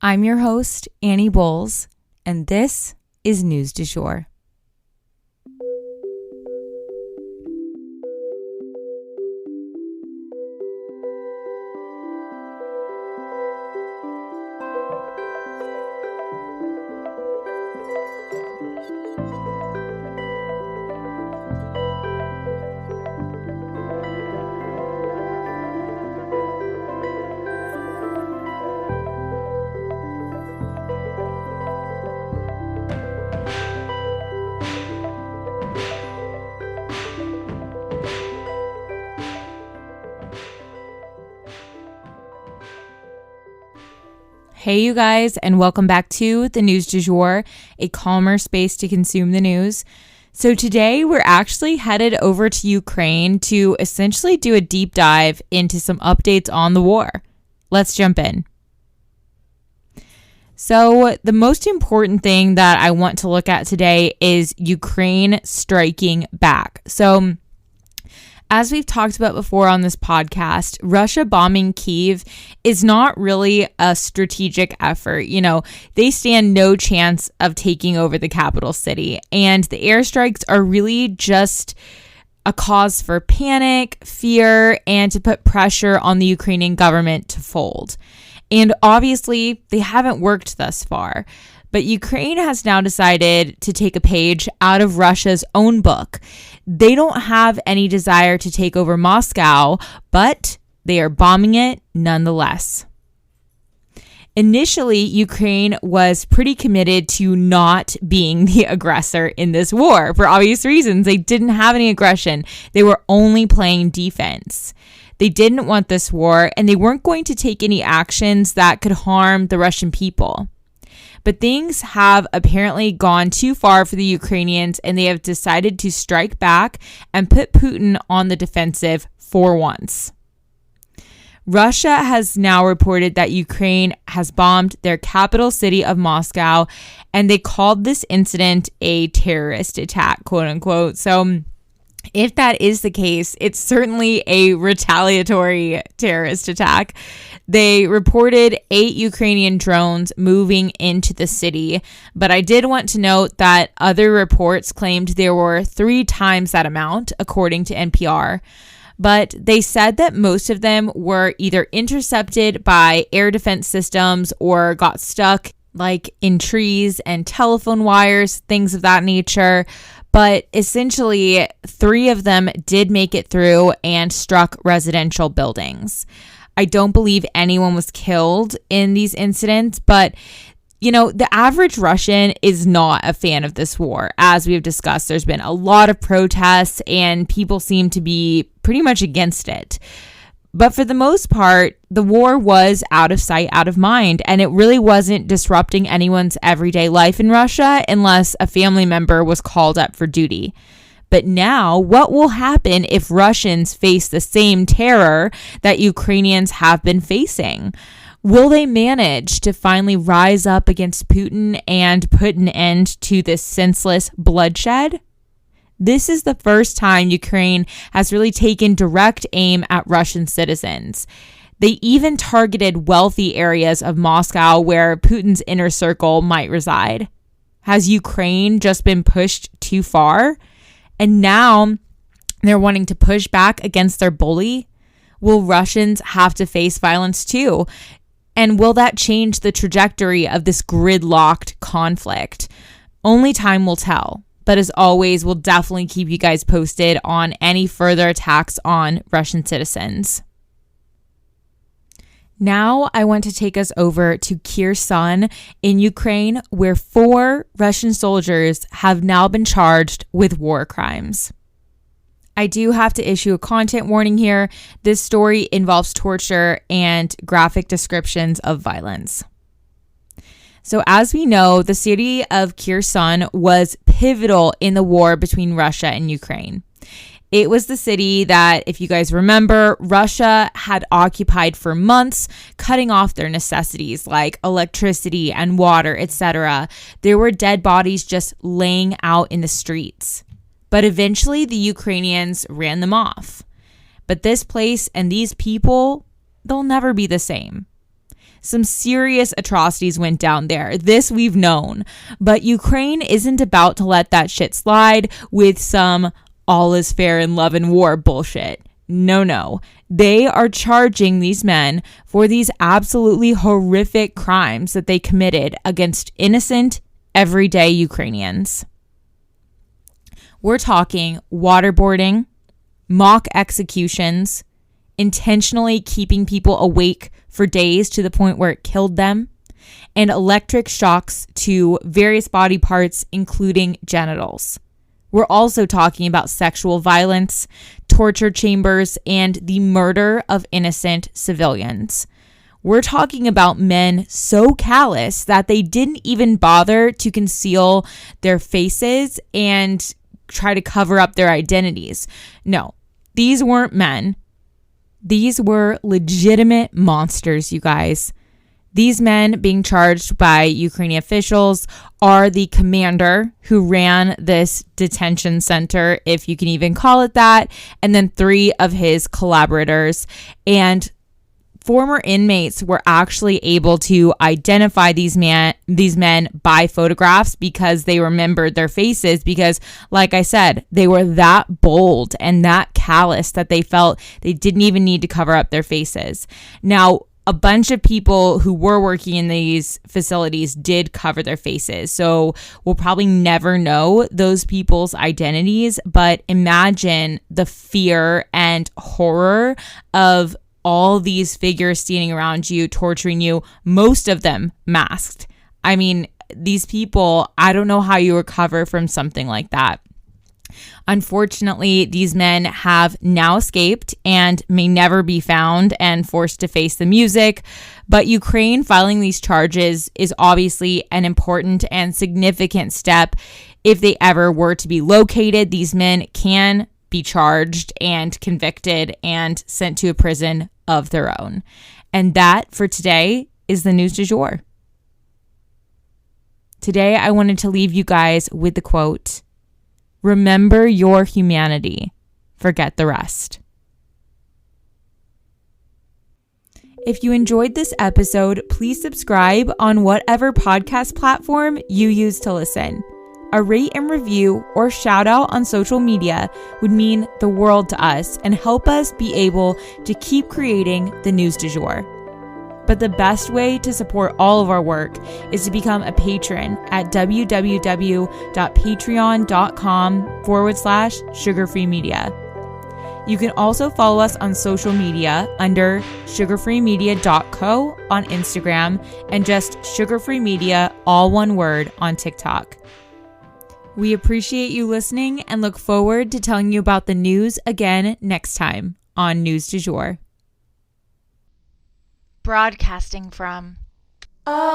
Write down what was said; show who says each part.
Speaker 1: I'm your host, Annie Bowles, and this is News du Jour. Hey you guys, and welcome back to the News du Jour, a calmer space to consume the news. So today we're actually headed over to Ukraine to essentially do a deep dive into some updates on the war. Let's jump in. So the most important thing that I want to look at today is Ukraine striking back. So as we've talked about before on this podcast, Russia bombing Kyiv is not really a strategic effort. You know, they stand no chance of taking over the capital city, and the airstrikes are really just a cause for panic, fear, and to put pressure on the Ukrainian government to fold. And obviously, they haven't worked thus far. But Ukraine has now decided to take a page out of Russia's own book. They don't have any desire to take over Moscow, but they are bombing it nonetheless. Initially, Ukraine was pretty committed to not being the aggressor in this war. For obvious reasons, they didn't have any aggression. They were only playing defense. They didn't want this war, and they weren't going to take any actions that could harm the Russian people. But things have apparently gone too far for the Ukrainians, and they have decided to strike back and put Putin on the defensive for once. Russia has now reported that Ukraine has bombed their capital city of Moscow, and they called this incident a terrorist attack, quote unquote. So if that is the case, it's certainly a retaliatory terrorist attack. They reported 8 Ukrainian drones moving into the city, but I did want to note that other reports claimed there were 3 times that amount, according to NPR. But they said that most of them were either intercepted by air defense systems or got stuck like in trees and telephone wires, things of that nature. But essentially, 3 of them did make it through and struck residential buildings. I don't believe anyone was killed in these incidents, but you know, the average Russian is not a fan of this war. As we've discussed, there's been a lot of protests and people seem to be pretty much against it. But for the most part, the war was out of sight, out of mind, and it really wasn't disrupting anyone's everyday life in Russia unless a family member was called up for duty. But now, what will happen if Russians face the same terror that Ukrainians have been facing? Will they manage to finally rise up against Putin and put an end to this senseless bloodshed? This is the first time Ukraine has really taken direct aim at Russian citizens. They even targeted wealthy areas of Moscow where Putin's inner circle might reside. Has Ukraine just been pushed too far? And now they're wanting to push back against their bully? Will Russians have to face violence too? And will that change the trajectory of this gridlocked conflict? Only time will tell. But as always, we'll definitely keep you guys posted on any further attacks on Russian citizens. Now I want to take us over to Kherson in Ukraine, where 4 Russian soldiers have now been charged with war crimes. I do have to issue a content warning here. This story involves torture and graphic descriptions of violence. So as we know, the city of Kherson was pivotal in the war between Russia and Ukraine. It was the city that, if you guys remember, Russia had occupied for months, cutting off their necessities like electricity and water, etc. There were dead bodies just laying out in the streets. But eventually the Ukrainians ran them off. But this place and these people, they'll never be the same. Some serious atrocities went down there. This we've known. But Ukraine isn't about to let that shit slide with some all is fair in love and war bullshit. No. They are charging these men for these absolutely horrific crimes that they committed against innocent, everyday Ukrainians. We're talking waterboarding, mock executions, intentionally keeping people awake for days to the point where it killed them, and electric shocks to various body parts, including genitals. We're also talking about sexual violence, torture chambers, and the murder of innocent civilians. We're talking about men so callous that they didn't even bother to conceal their faces and try to cover up their identities. No, these weren't men. These were legitimate monsters, you guys. These men being charged by Ukrainian officials are the commander who ran this detention center, if you can even call it that, and then 3 of his collaborators. And former inmates were actually able to identify these men by photographs because they remembered their faces because, like I said, they were that bold and that callous that they felt they didn't even need to cover up their faces. Now, a bunch of people who were working in these facilities did cover their faces. So we'll probably never know those people's identities, but imagine the fear and horror of all these figures standing around you, torturing you, most of them masked. I mean, these people, I don't know how you recover from something like that. Unfortunately, these men have now escaped and may never be found and forced to face the music. But Ukraine filing these charges is obviously an important and significant step. If they ever were to be located, these men can be charged and convicted and sent to a prison of their own. And that, for today, is the news du jour. Today, I wanted to leave you guys with the quote, "Remember your humanity. Forget the rest." If you enjoyed this episode, please subscribe on whatever podcast platform you use to listen. A rate and review or shout out on social media would mean the world to us and help us be able to keep creating the news du jour. But the best way to support all of our work is to become a patron at www.patreon.com/sugarfreemedia. You can also follow us on social media under sugarfreemedia.co on Instagram and just sugarfreemedia, all one word, on TikTok. We appreciate you listening and look forward to telling you about the news again next time on News du Jour. Broadcasting from Oklahoma.